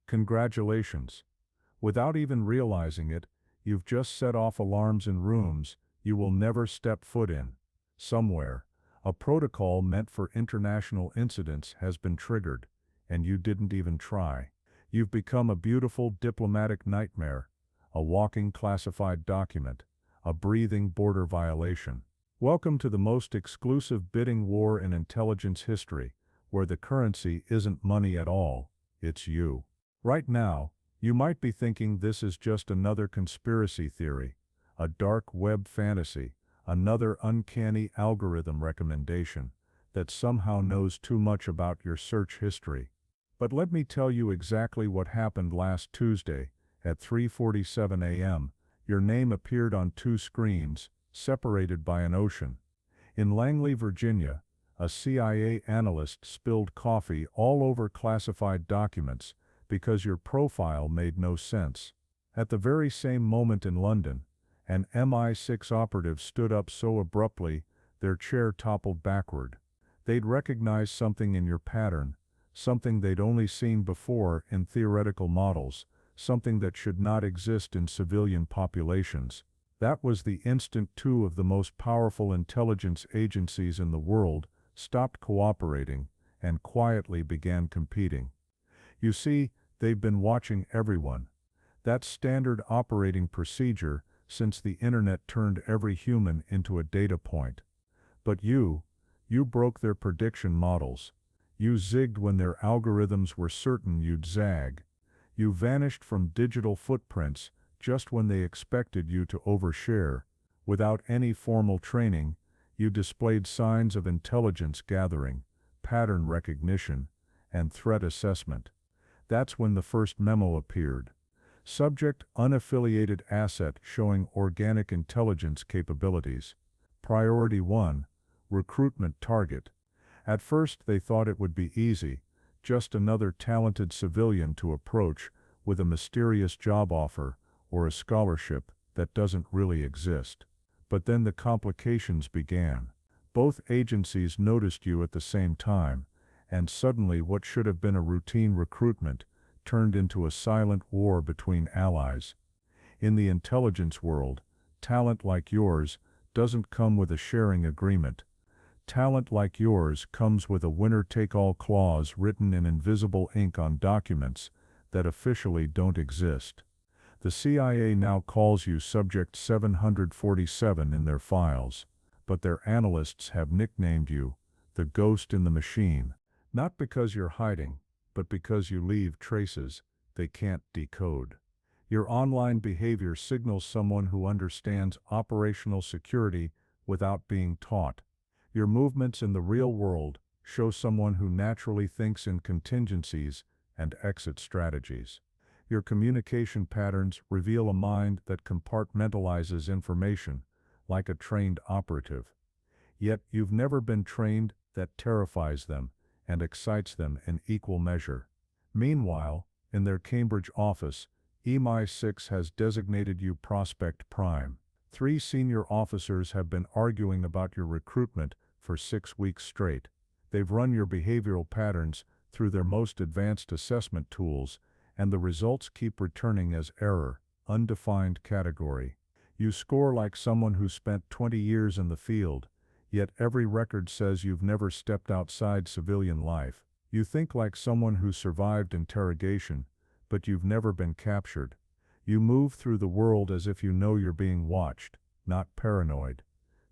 Congratulations. Without even realizing it, you've just set off alarms in rooms you will never step foot in. Somewhere, a protocol meant for international incidents has been triggered, and you didn't even try. You've become a beautiful diplomatic nightmare, a walking classified document, a breathing border violation. Welcome to the most exclusive bidding war in intelligence history, where the currency isn't money at all, it's you. Right now, you might be thinking this is just another conspiracy theory, a dark web fantasy, another uncanny algorithm recommendation that somehow knows too much about your search history. But let me tell you exactly what happened last Tuesday at 3:47 a.m. Your name appeared on two screens, separated by an ocean. In Langley, Virginia, a CIA analyst spilled coffee all over classified documents because your profile made no sense. At the very same moment in London, an MI6 operative stood up so abruptly their chair toppled backward. They'd recognized something in your pattern, something they'd only seen before in theoretical models, something that should not exist in civilian populations. That was the instant two of the most powerful intelligence agencies in the world stopped cooperating and quietly began competing. You see, they've been watching everyone. That's standard operating procedure since the internet turned every human into a data point. But you broke their prediction models. You zigged when their algorithms were certain you'd zag. You vanished from digital footprints just when they expected you to overshare. Without any formal training, you displayed signs of intelligence gathering, pattern recognition, and threat assessment. That's when the first memo appeared. Subject: unaffiliated asset showing organic intelligence capabilities. Priority 1, recruitment target. At first they thought it would be easy, just another talented civilian to approach with a mysterious job offer or a scholarship that doesn't really exist. But then the complications began. Both agencies noticed you at the same time, and suddenly what should have been a routine recruitment turned into a silent war between allies. In the intelligence world, talent like yours doesn't come with a sharing agreement. Talent like yours comes with a winner-take-all clause written in invisible ink on documents that officially don't exist. The CIA now calls you Subject 747 in their files, but their analysts have nicknamed you the Ghost in the Machine, not because you're hiding, but because you leave traces they can't decode. Your online behavior signals someone who understands operational security without being taught. Your movements in the real world show someone who naturally thinks in contingencies and exit strategies. Your communication patterns reveal a mind that compartmentalizes information like a trained operative. Yet you've never been trained that terrifies them and excites them in equal measure. Meanwhile, in their Cambridge office, MI6 has designated you Prospect Prime. 3 senior officers have been arguing about your recruitment for 6 weeks straight. They've run your behavioral patterns through their most advanced assessment tools, and the results keep returning as error, undefined category. You score like someone who spent 20 years in the field, yet every record says you've never stepped outside civilian life. You think like someone who survived interrogation, but you've never been captured. You move through the world as if you know you're being watched, not paranoid,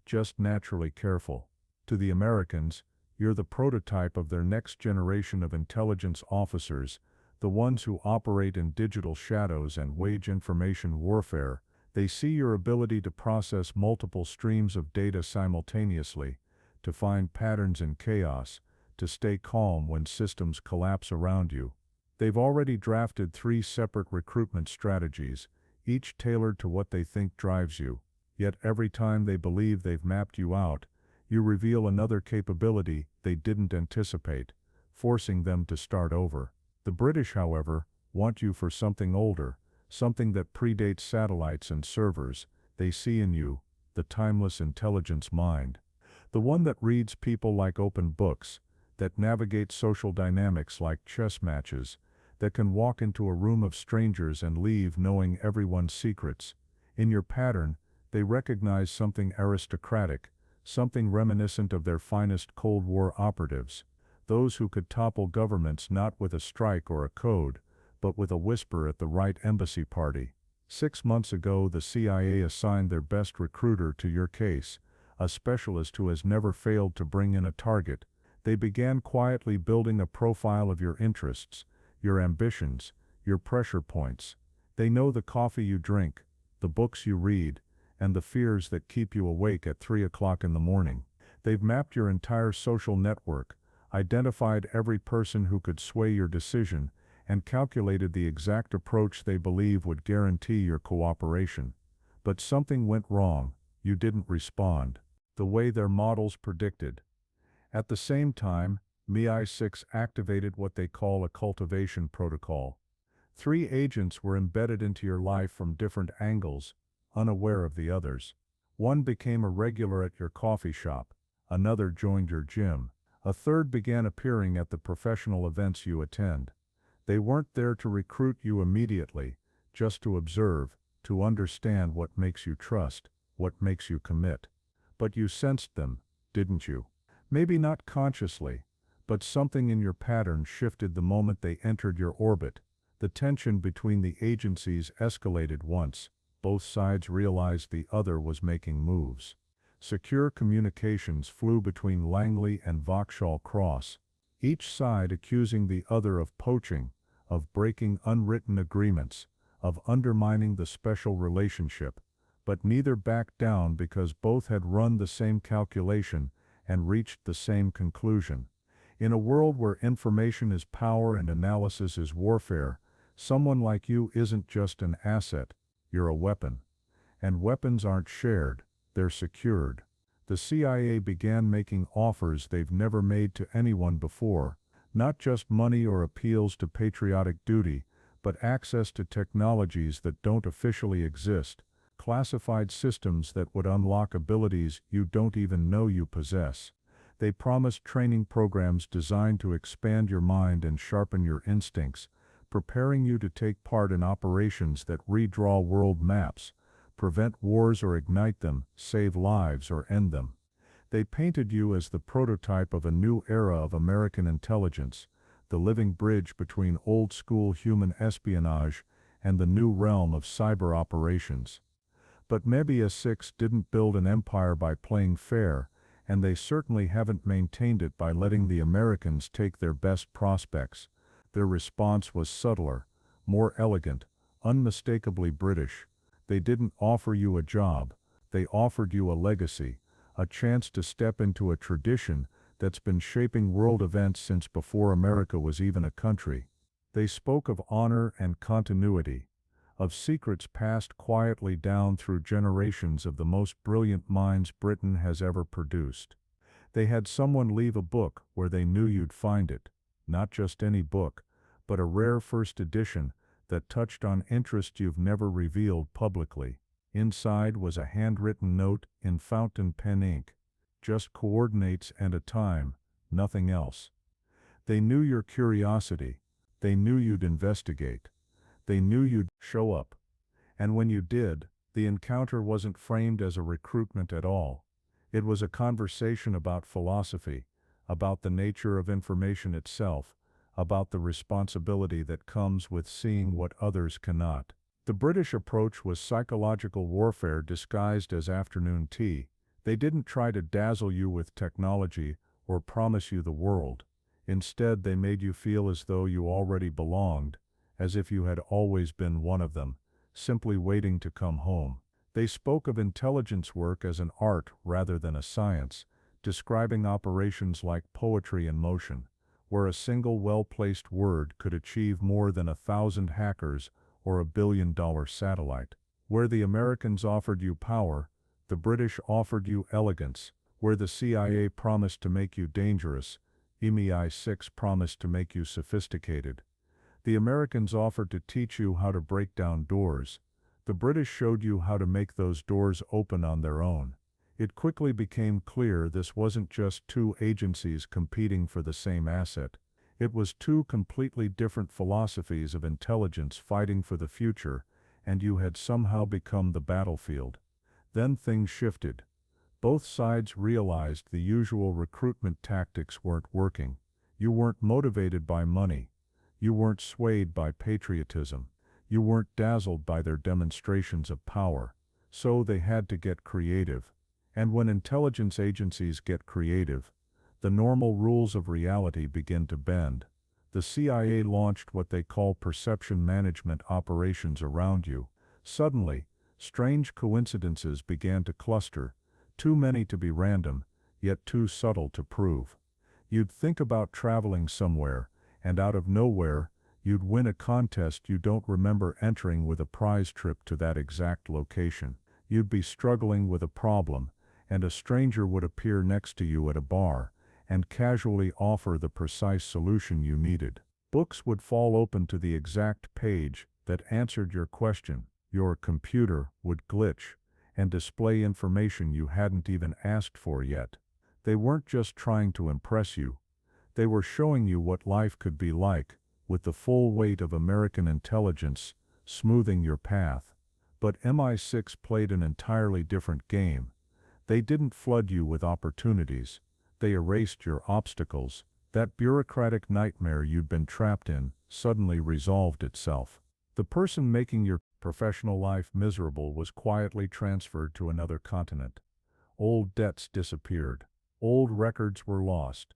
just naturally careful. To the Americans, you're the prototype of their next generation of intelligence officers, the ones who operate in digital shadows and wage information warfare. They see your ability to process multiple streams of data simultaneously, to find patterns in chaos, to stay calm when systems collapse around you. They've already drafted 3 separate recruitment strategies, each tailored to what they think drives you. Yet every time they believe they've mapped you out, you reveal another capability they didn't anticipate, forcing them to start over. The British, however, want you for something older, something that predates satellites and servers. They see in you the timeless intelligence mind, the one that reads people like open books, that navigates social dynamics like chess matches, that can walk into a room of strangers and leave knowing everyone's secrets. In your pattern, they recognize something aristocratic, something reminiscent of their finest Cold War operatives, those who could topple governments not with a strike or a code, but with a whisper at the right embassy party. 6 months ago, the CIA assigned their best recruiter to your case, a specialist who has never failed to bring in a target. They began quietly building a profile of your interests, your ambitions, your pressure points. They know the coffee you drink, the books you read, and the fears that keep you awake at 3 o'clock in the morning. They've mapped your entire social network, identified every person who could sway your decision, and calculated the exact approach they believe would guarantee your cooperation. But something went wrong. You didn't respond the way their models predicted. At the same time, MI6 activated what they call a cultivation protocol. 3 agents were embedded into your life from different angles, unaware of the others. One became a regular at your coffee shop, another joined your gym, a third began appearing at the professional events you attend. They weren't there to recruit you immediately, just to observe, to understand what makes you trust, what makes you commit. But you sensed them, didn't you? Maybe not consciously, but something in your pattern shifted the moment they entered your orbit. The tension between the agencies escalated once both sides realized the other was making moves. Secure communications flew between Langley and Vauxhall Cross, each side accusing the other of poaching, of breaking unwritten agreements, of undermining the special relationship, but neither backed down because both had run the same calculation and reached the same conclusion. In a world where information is power and analysis is warfare, someone like you isn't just an asset, you're a weapon. And weapons aren't shared, they're secured. The CIA began making offers they've never made to anyone before, not just money or appeals to patriotic duty, but access to technologies that don't officially exist, classified systems that would unlock abilities you don't even know you possess. They promised training programs designed to expand your mind and sharpen your instincts, preparing you to take part in operations that redraw world maps, prevent wars or ignite them, save lives or end them. They painted you as the prototype of a new era of American intelligence, the living bridge between old-school human espionage and the new realm of cyber operations. But MI6 didn't build an empire by playing fair, and they certainly haven't maintained it by letting the Americans take their best prospects. Their response was subtler, more elegant, unmistakably British. They didn't offer you a job, they offered you a legacy, a chance to step into a tradition that's been shaping world events since before America was even a country. They spoke of honor and continuity, of secrets passed quietly down through generations of the most brilliant minds Britain has ever produced. They had someone leave a book where they knew you'd find it, not just any book, but a rare first edition that touched on interest you've never revealed publicly. Inside was a handwritten note in fountain pen ink, just coordinates and a time, nothing else. They knew your curiosity, they knew you'd investigate, they knew you'd show up. And when you did, the encounter wasn't framed as a recruitment at all. It was a conversation about philosophy, about the nature of information itself, about the responsibility that comes with seeing what others cannot. The British approach was psychological warfare disguised as afternoon tea. They didn't try to dazzle you with technology or promise you the world. Instead, they made you feel as though you already belonged, as if you had always been one of them, simply waiting to come home. They spoke of intelligence work as an art rather than a science, describing operations like poetry in motion, where a single well-placed word could achieve more than 1,000 hackers or $1 billion satellite. Where the Americans offered you power, the British offered you elegance. Where the CIA promised to make you dangerous, MI6 promised to make you sophisticated. The Americans offered to teach you how to break down doors. The British showed you how to make those doors open on their own. It quickly became clear this wasn't just 2 agencies competing for the same asset. It was two completely different philosophies of intelligence fighting for the future, and you had somehow become the battlefield. Then things shifted. Both sides realized the usual recruitment tactics weren't working. You weren't motivated by money. You weren't swayed by patriotism. You weren't dazzled by their demonstrations of power. So they had to get creative. And when intelligence agencies get creative, the normal rules of reality begin to bend. The CIA launched what they call perception management operations around you. Suddenly, strange coincidences began to cluster, too many to be random, yet too subtle to prove. You'd think about traveling somewhere, and out of nowhere, you'd win a contest you don't remember entering with a prize trip to that exact location. You'd be struggling with a problem, and a stranger would appear next to you at a bar, and casually offer the precise solution you needed. Books would fall open to the exact page that answered your question. Your computer would glitch and display information you hadn't even asked for yet. They weren't just trying to impress you. They were showing you what life could be like, with the full weight of American intelligence smoothing your path. But MI6 played an entirely different game. They didn't flood you with opportunities. They erased your obstacles. That bureaucratic nightmare you'd been trapped in suddenly resolved itself. The person making your professional life miserable was quietly transferred to another continent. Old debts disappeared. Old records were lost.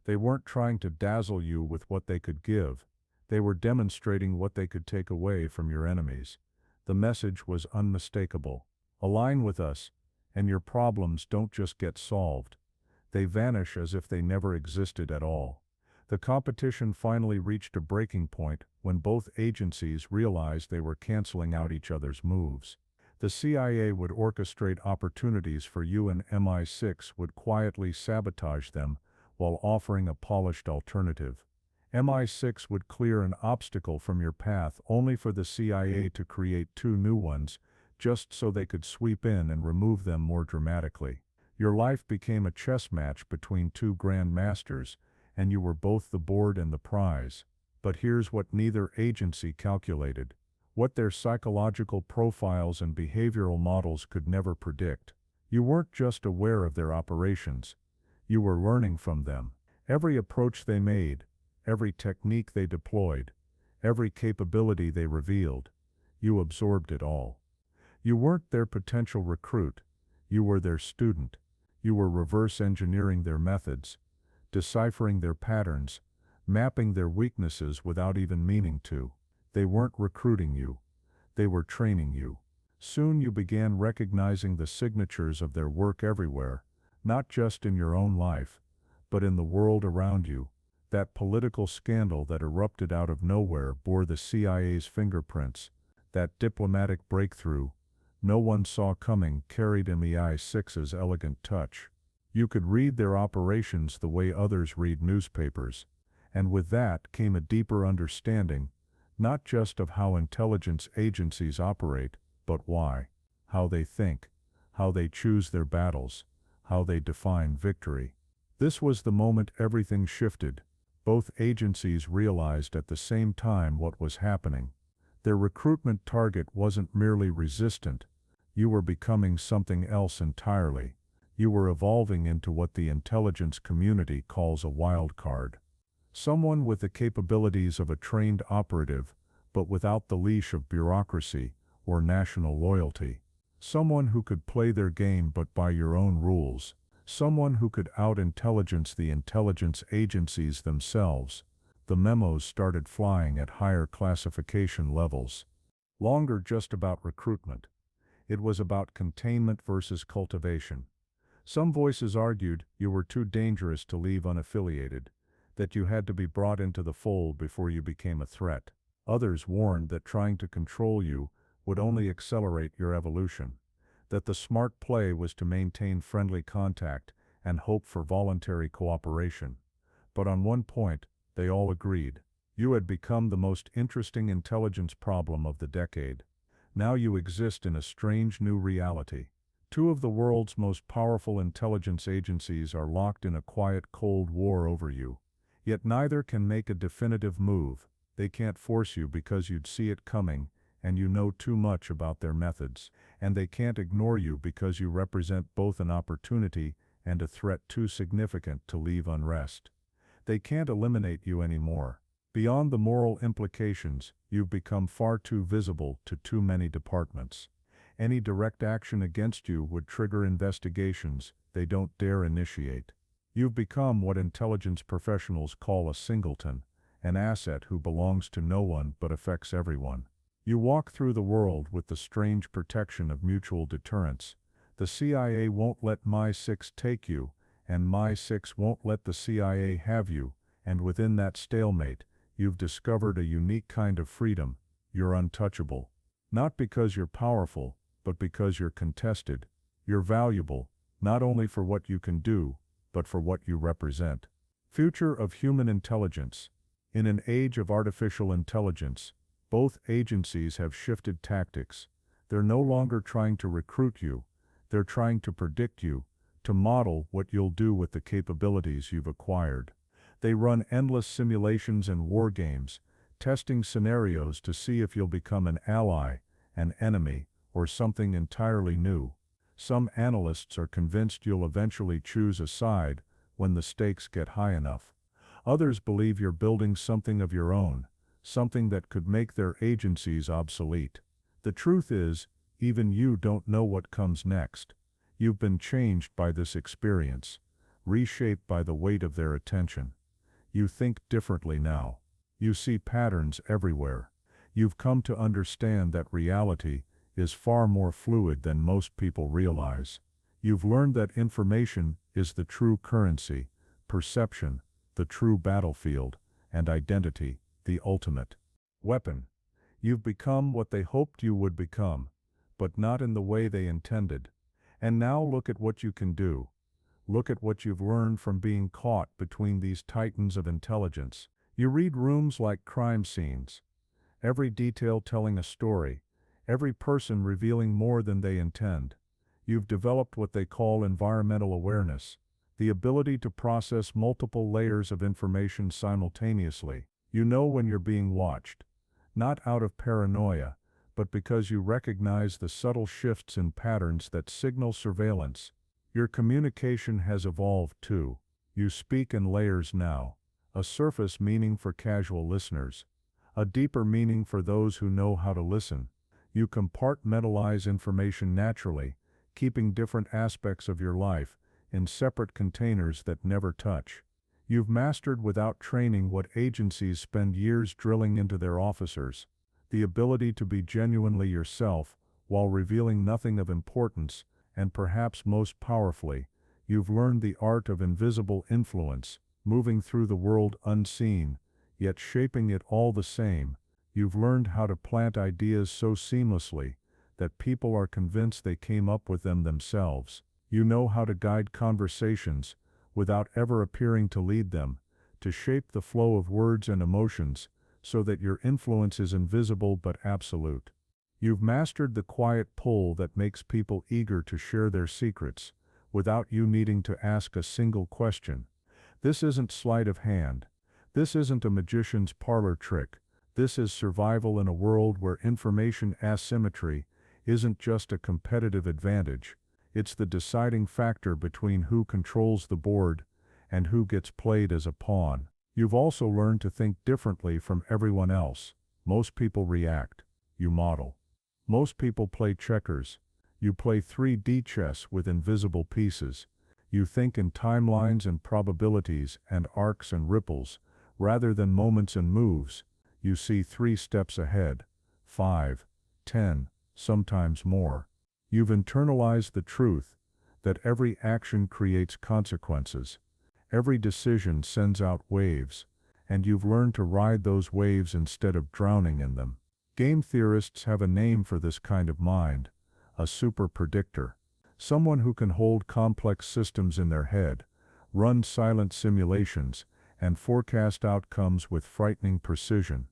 They weren't trying to dazzle you with what they could give. They were demonstrating what they could take away from your enemies. The message was unmistakable. Align with us, and your problems don't just get solved. They vanish as if they never existed at all. The competition finally reached a breaking point when both agencies realized they were canceling out each other's moves. The CIA would orchestrate opportunities for you, and MI6 would quietly sabotage them while offering a polished alternative. MI6 would clear an obstacle from your path only for the CIA to create two new ones, just so they could sweep in and remove them more dramatically. Your life became a chess match between two grandmasters, and you were both the board and the prize. But here's what neither agency calculated, what their psychological profiles and behavioral models could never predict. You weren't just aware of their operations, you were learning from them. Every approach they made, every technique they deployed, every capability they revealed, you absorbed it all. You weren't their potential recruit, you were their student. You were reverse engineering their methods, deciphering their patterns, mapping their weaknesses without even meaning to. They weren't recruiting you. They were training you. Soon you began recognizing the signatures of their work everywhere, not just in your own life, but in the world around you. That political scandal that erupted out of nowhere bore the CIA's fingerprints. That diplomatic breakthrough no one saw coming carried MI6's elegant touch. You could read their operations the way others read newspapers, and with that came a deeper understanding, not just of how intelligence agencies operate, but why, how they think, how they choose their battles, how they define victory. This was the moment everything shifted. Both agencies realized at the same time what was happening. Their recruitment target wasn't merely resistant. You were becoming something else entirely. You were evolving into what the intelligence community calls a wild card. Someone with the capabilities of a trained operative, but without the leash of bureaucracy or national loyalty. Someone who could play their game but by your own rules. Someone who could out-intelligence the intelligence agencies themselves. The memos started flying at higher classification levels. Longer just about recruitment. It was about containment versus cultivation. Some voices argued you were too dangerous to leave unaffiliated, that you had to be brought into the fold before you became a threat. Others warned that trying to control you would only accelerate your evolution, that the smart play was to maintain friendly contact and hope for voluntary cooperation. But on one point, they all agreed. You had become the most interesting intelligence problem of the decade. Now you exist in a strange new reality. Two of the world's most powerful intelligence agencies are locked in a quiet Cold War over you. Yet neither can make a definitive move. They can't force you because you'd see it coming, and you know too much about their methods. And they can't ignore you because you represent both an opportunity and a threat too significant to leave unrest. They can't eliminate you anymore. Beyond the moral implications, you've become far too visible to too many departments. Any direct action against you would trigger investigations they don't dare initiate. You've become what intelligence professionals call a singleton, an asset who belongs to no one but affects everyone. You walk through the world with the strange protection of mutual deterrence. The CIA won't let MI6 take you, and MI6 won't let the CIA have you, and within that stalemate, you've discovered a unique kind of freedom. You're untouchable. Not because you're powerful, but because you're contested. You're valuable, not only for what you can do, but for what you represent. Future of human intelligence. In an age of artificial intelligence, both agencies have shifted tactics. They're no longer trying to recruit you, they're trying to predict you, to model what you'll do with the capabilities you've acquired. They run endless simulations and war games, testing scenarios to see if you'll become an ally, an enemy, or something entirely new. Some analysts are convinced you'll eventually choose a side when the stakes get high enough. Others believe you're building something of your own, something that could make their agencies obsolete. The truth is, even you don't know what comes next. You've been changed by this experience, reshaped by the weight of their attention. You think differently now. You see patterns everywhere. You've come to understand that reality is far more fluid than most people realize. You've learned that information is the true currency, perception, the true battlefield, and identity, the ultimate weapon. You've become what they hoped you would become, but not in the way they intended. And now look at what you can do. Look at what you've learned from being caught between these titans of intelligence. You read rooms like crime scenes, every detail telling a story, every person revealing more than they intend. You've developed what they call environmental awareness, the ability to process multiple layers of information simultaneously. You know when you're being watched, not out of paranoia, but because you recognize the subtle shifts in patterns that signal surveillance. Your communication has evolved too. You speak in layers now, a surface meaning for casual listeners, a deeper meaning for those who know how to listen. You compartmentalize information naturally, keeping different aspects of your life in separate containers that never touch. You've mastered without training what agencies spend years drilling into their officers, the ability to be genuinely yourself while revealing nothing of importance, and perhaps most powerfully, you've learned the art of invisible influence, moving through the world unseen, yet shaping it all the same. You've learned how to plant ideas so seamlessly that people are convinced they came up with them themselves. You know how to guide conversations without ever appearing to lead them, to shape the flow of words and emotions so that your influence is invisible but absolute. You've mastered the quiet pull that makes people eager to share their secrets without you needing to ask a single question. This isn't sleight of hand. This isn't a magician's parlor trick. This is survival in a world where information asymmetry isn't just a competitive advantage. It's the deciding factor between who controls the board and who gets played as a pawn. You've also learned to think differently from everyone else. Most people react. You model. Most people play checkers. You play 3D chess with invisible pieces. You think in timelines and probabilities and arcs and ripples, rather than moments and moves. You see 3 steps ahead, 5, 10, sometimes more. You've internalized the truth that every action creates consequences. Every decision sends out waves, and you've learned to ride those waves instead of drowning in them. Game theorists have a name for this kind of mind, a super predictor. Someone who can hold complex systems in their head, run silent simulations, and forecast outcomes with frightening precision.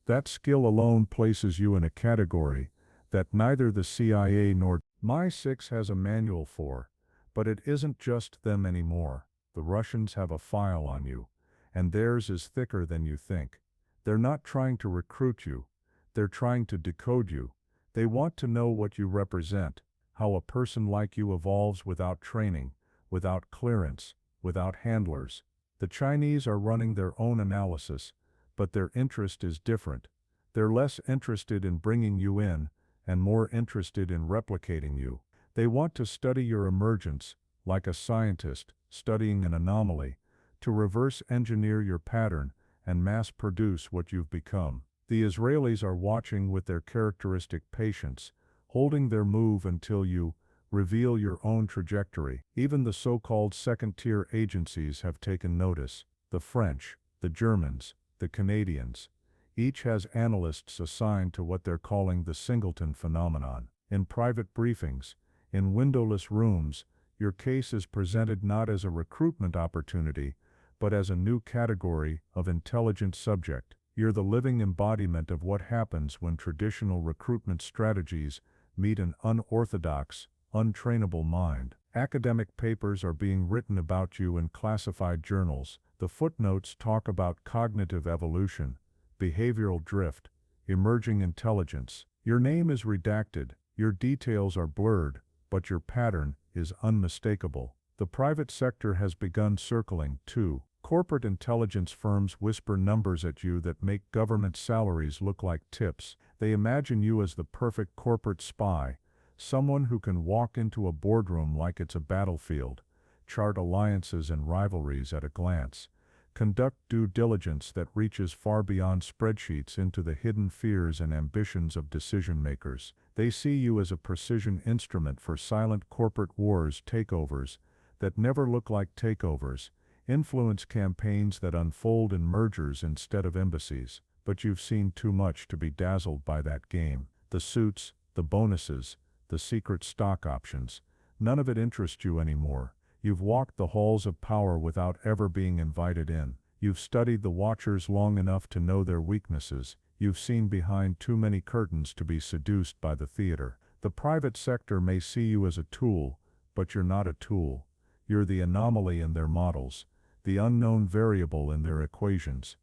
That skill alone places you in a category that neither the CIA nor MI6 has a manual for, but it isn't just them anymore. The Russians have a file on you, and theirs is thicker than you think. They're not trying to recruit you. They're trying to decode you. They want to know what you represent, how a person like you evolves without training, without clearance, without handlers. The Chinese are running their own analysis, but their interest is different. They're less interested in bringing you in, and more interested in replicating you. They want to study your emergence, like a scientist studying an anomaly, to reverse engineer your pattern and mass produce what you've become. The Israelis are watching with their characteristic patience, holding their move until you reveal your own trajectory. Even the so-called second-tier agencies have taken notice. The French, the Germans, the Canadians. Each has analysts assigned to what they're calling the singleton phenomenon. In private briefings, in windowless rooms, your case is presented not as a recruitment opportunity, but as a new category of intelligent subject. You're the living embodiment of what happens when traditional recruitment strategies meet an unorthodox, untrainable mind. Academic papers are being written about you in classified journals. The footnotes talk about cognitive evolution, behavioral drift, emerging intelligence. Your name is redacted, your details are blurred, but your pattern is unmistakable. The private sector has begun circling, too. Corporate intelligence firms whisper numbers at you that make government salaries look like tips. They imagine you as the perfect corporate spy, someone who can walk into a boardroom like it's a battlefield, chart alliances and rivalries at a glance, conduct due diligence that reaches far beyond spreadsheets into the hidden fears and ambitions of decision-makers. They see you as a precision instrument for silent corporate wars, takeovers that never look like takeovers, influence campaigns that unfold in mergers instead of embassies. But you've seen too much to be dazzled by that game. The suits, the bonuses, the secret stock options, none of it interests you anymore. You've walked the halls of power without ever being invited in. You've studied the watchers long enough to know their weaknesses. You've seen behind too many curtains to be seduced by the theater. The private sector may see you as a tool, but you're not a tool. You're the anomaly in their models, the unknown variable in their equations.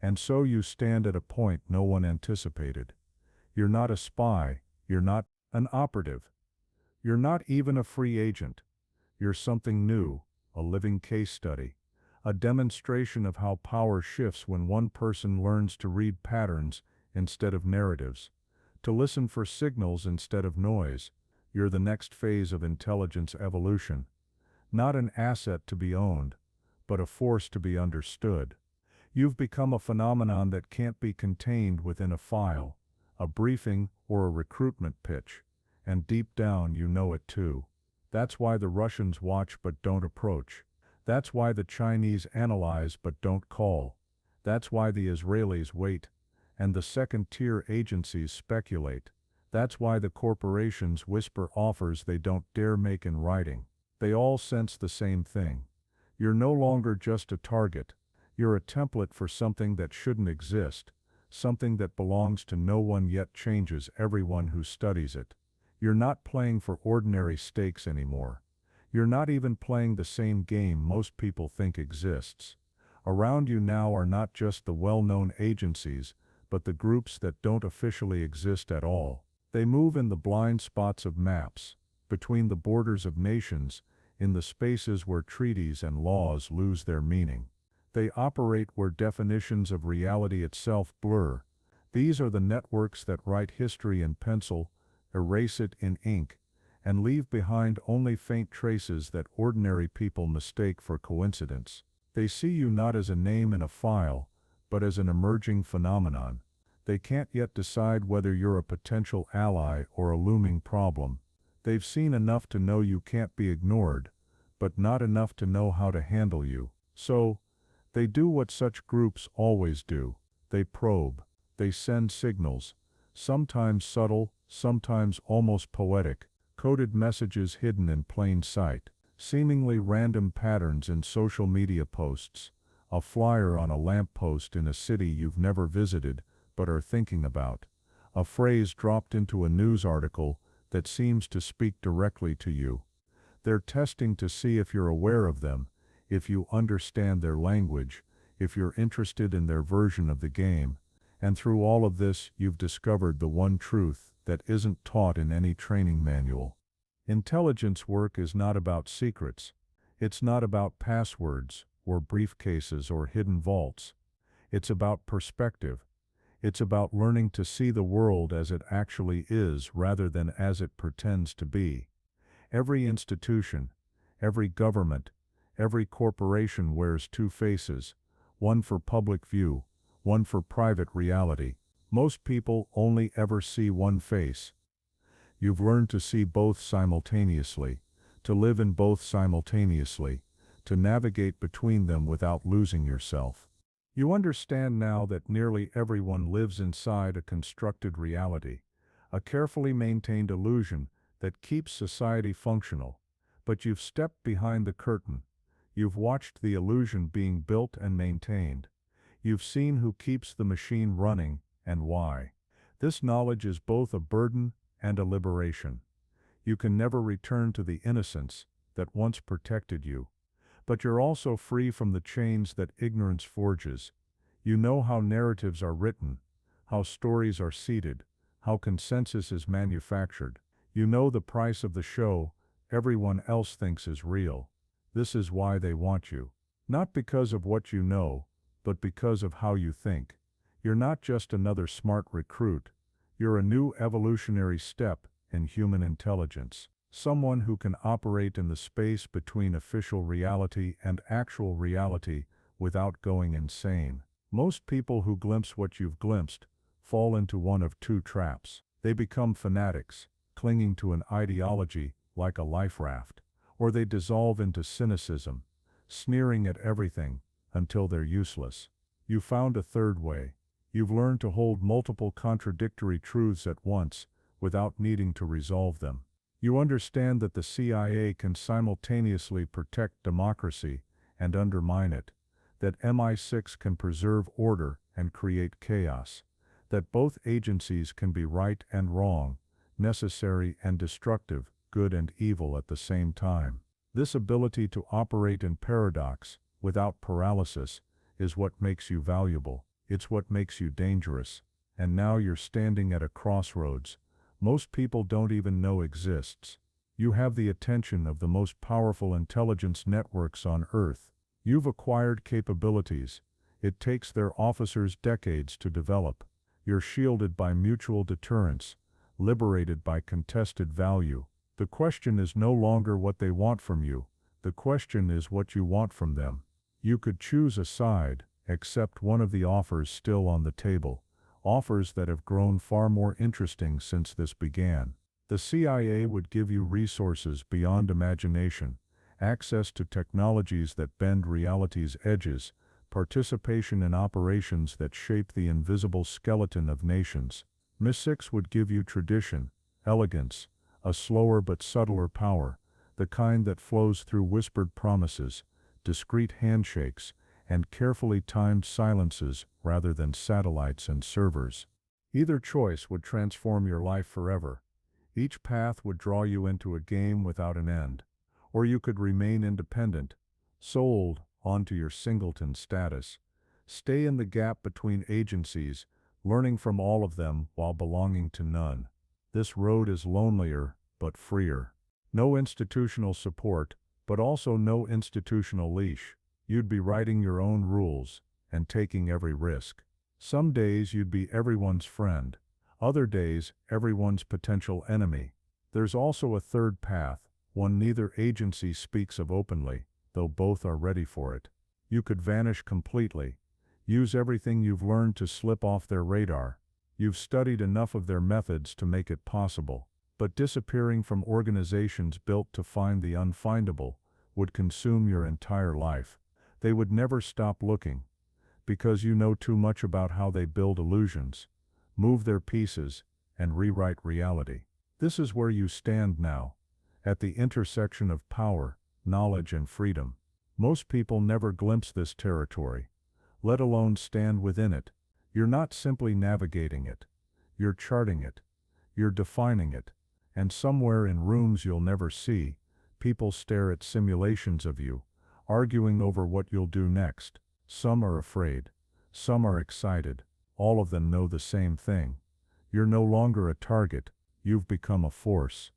And so you stand at a point no one anticipated. You're not a spy, you're not an operative. You're not even a free agent. You're something new, a living case study, a demonstration of how power shifts when one person learns to read patterns instead of narratives, to listen for signals instead of noise. You're the next phase of intelligence evolution, not an asset to be owned, but a force to be understood. You've become a phenomenon that can't be contained within a file, a briefing, or a recruitment pitch, and deep down you know it too. That's why the Russians watch but don't approach. That's why the Chinese analyze but don't call. That's why the Israelis wait, and the second-tier agencies speculate. That's why the corporations whisper offers they don't dare make in writing. They all sense the same thing. You're no longer just a target. You're a template for something that shouldn't exist, something that belongs to no one yet changes everyone who studies it. You're not playing for ordinary stakes anymore. You're not even playing the same game most people think exists. Around you now are not just the well-known agencies, but the groups that don't officially exist at all. They move in the blind spots of maps, between the borders of nations, in the spaces where treaties and laws lose their meaning. They operate where definitions of reality itself blur. These are the networks that write history in pencil, erase it in ink, and leave behind only faint traces that ordinary people mistake for coincidence. They see you not as a name in a file, but as an emerging phenomenon. They can't yet decide whether you're a potential ally or a looming problem. They've seen enough to know you can't be ignored, but not enough to know how to handle you. So, they do what such groups always do. They probe. They send signals, sometimes subtle, sometimes almost poetic, coded messages hidden in plain sight, seemingly random patterns in social media posts, a flyer on a lamppost in a city you've never visited but are thinking about, a phrase dropped into a news article that seems to speak directly to you. They're testing to see if you're aware of them, if you understand their language, if you're interested in their version of the game, and through all of this you've discovered the one truth that isn't taught in any training manual. Intelligence work is not about secrets. It's not about passwords, or briefcases, or hidden vaults. It's about perspective. It's about learning to see the world as it actually is rather than as it pretends to be. Every institution, every government, every corporation wears two faces, one for public view, one for private reality. Most people only ever see one face. You've learned to see both simultaneously, to live in both simultaneously, to navigate between them without losing yourself. You understand now that nearly everyone lives inside a constructed reality, a carefully maintained illusion that keeps society functional. But you've stepped behind the curtain. You've watched the illusion being built and maintained. You've seen who keeps the machine running and why. This knowledge is both a burden and a liberation. You can never return to the innocence that once protected you. But you're also free from the chains that ignorance forges. You know how narratives are written, how stories are seeded, how consensus is manufactured. You know the price of the show everyone else thinks is real. This is why they want you. Not because of what you know, but because of how you think. You're not just another smart recruit. You're a new evolutionary step in human intelligence. Someone who can operate in the space between official reality and actual reality without going insane. Most people who glimpse what you've glimpsed fall into one of two traps. They become fanatics, clinging to an ideology like a life raft, or they dissolve into cynicism, sneering at everything until they're useless. You found a third way. You've learned to hold multiple contradictory truths at once without needing to resolve them. You understand that the CIA can simultaneously protect democracy and undermine it, that MI6 can preserve order and create chaos, that both agencies can be right and wrong, necessary and destructive, good and evil at the same time. This ability to operate in paradox, without paralysis, is what makes you valuable. It's what makes you dangerous. And now you're standing at a crossroads most people don't even know exists. You have the attention of the most powerful intelligence networks on Earth. You've acquired capabilities it takes their officers decades to develop. You're shielded by mutual deterrence, liberated by contested value. The question is no longer what they want from you. The question is what you want from them. You could choose a side, accept one of the offers still on the table. Offers that have grown far more interesting since this began. The CIA would give you resources beyond imagination, access to technologies that bend reality's edges, participation in operations that shape the invisible skeleton of nations. MI6 would give you tradition, elegance, a slower but subtler power, the kind that flows through whispered promises, discreet handshakes, and carefully timed silences rather than satellites and servers. Either choice would transform your life forever. Each path would draw you into a game without an end. Or you could remain independent, sold onto your singleton status. Stay in the gap between agencies, learning from all of them while belonging to none. This road is lonelier, but freer. No institutional support, but also no institutional leash. You'd be writing your own rules, and taking every risk. Some days you'd be everyone's friend. Other days, everyone's potential enemy. There's also a third path, one neither agency speaks of openly, though both are ready for it. You could vanish completely. Use everything you've learned to slip off their radar. You've studied enough of their methods to make it possible. But disappearing from organizations built to find the unfindable would consume your entire life. They would never stop looking, because you know too much about how they build illusions, move their pieces, and rewrite reality. This is where you stand now, at the intersection of power, knowledge, and freedom. Most people never glimpse this territory, let alone stand within it. You're not simply navigating it. You're charting it. You're defining it. And somewhere in rooms you'll never see, people stare at simulations of you, arguing over what you'll do next. Some are afraid. Some are excited. All of them know the same thing. You're no longer a target, you've become a force.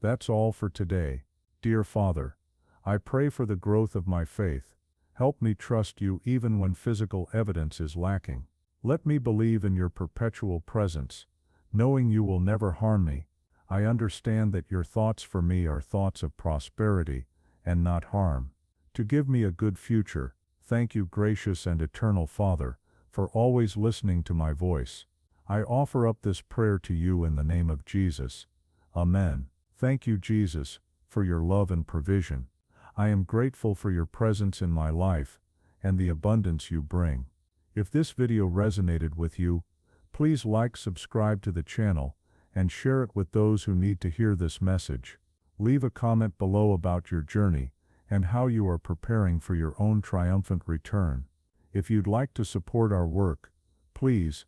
That's all for today. Dear Father, I pray for the growth of my faith. Help me trust you even when physical evidence is lacking. Let me believe in your perpetual presence, knowing you will never harm me. I understand that your thoughts for me are thoughts of prosperity and not harm. To give me a good future, thank you, gracious and eternal Father, for always listening to my voice. I offer up this prayer to you in the name of Jesus. Amen. Thank you, Jesus, for your love and provision. I am grateful for your presence in my life and the abundance you bring. If this video resonated with you, please like, subscribe to the channel, and share it with those who need to hear this message. Leave a comment below about your journey and how you are preparing for your own triumphant return. If you'd like to support our work, please